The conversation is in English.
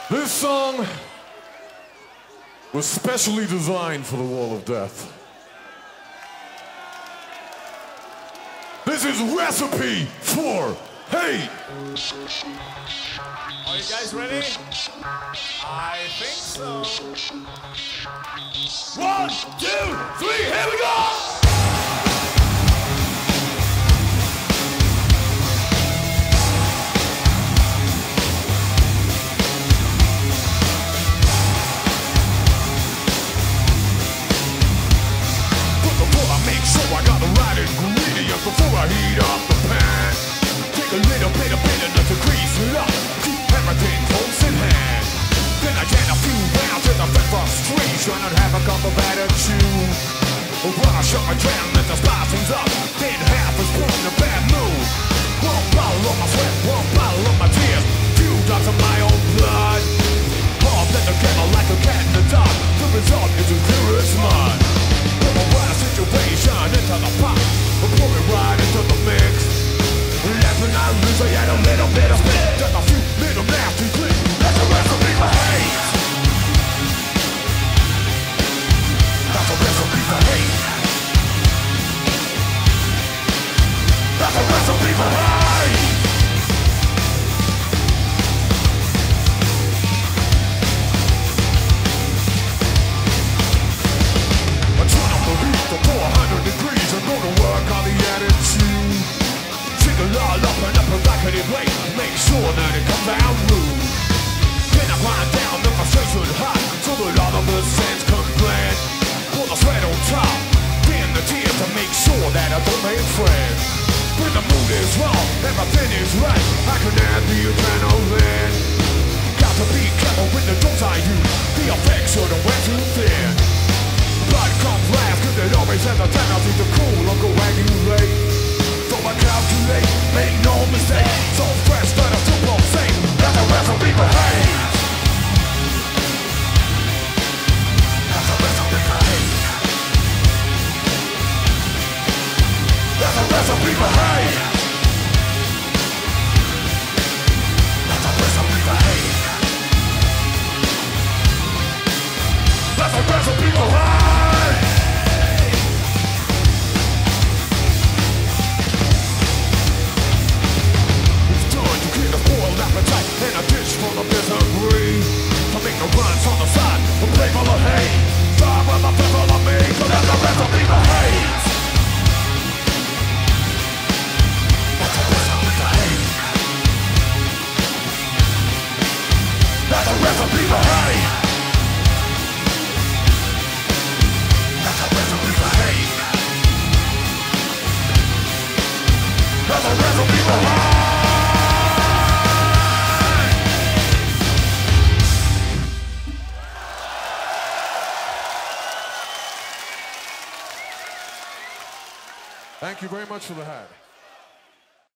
This song was specially designed for the Wall of Death. This is Recipe for Hate. Are you guys ready? I think so. 1, 2, 3, here we go! I got the right ingredients before I heat up the pan. Take a little bit of bitterness to grease it up. Keep everything close in hand. Then I get a few rounds in the fed frustration and have a cup of attitude. When I shut my jam, let the spice things up. Then half is put in a bad mood. One bottle of my sweat, one bottle of my tears. Few drops of my own blood. Hard let the kettle like a cat in the dark. The result is as clear as mud. Situation into the pot, pour it right into the mix. Last but not least, I add a little bit of spit, just a few little nasty clicks. That's a recipe for hate. That's a recipe for hate. That's a recipe for hate. For 400 degrees, I'm gonna work on the attitude. Shake it all up and up and back at it weight. Make sure that it comes out rude. Then I grind down the frustration hot, so that all of the sense can blend. Pour the sweat on top, then the tears to make sure that I don't make friends. When the mood is wrong, everything is right, I can add the adrenaline. Got to be careful with the dose I use. The effects shouldn't wear too thin. Blood comes last, cause it always has a tendency to cool or coagulate. So I calculate, make no mistake. So fresh that I still won't say. That's a recipe for hate. That's a recipe for hate. That's a recipe for hate. That's a recipe for hate. That's a recipe for hate. And a dish full of misery to make the runs on the side, a plate full of hate. Fire with a pit full of me, so that's a recipe for hate. That's a recipe for hate. That's a recipe for hate. That's a recipe for hate. That's a recipe for hate. Thank you very much for the hat.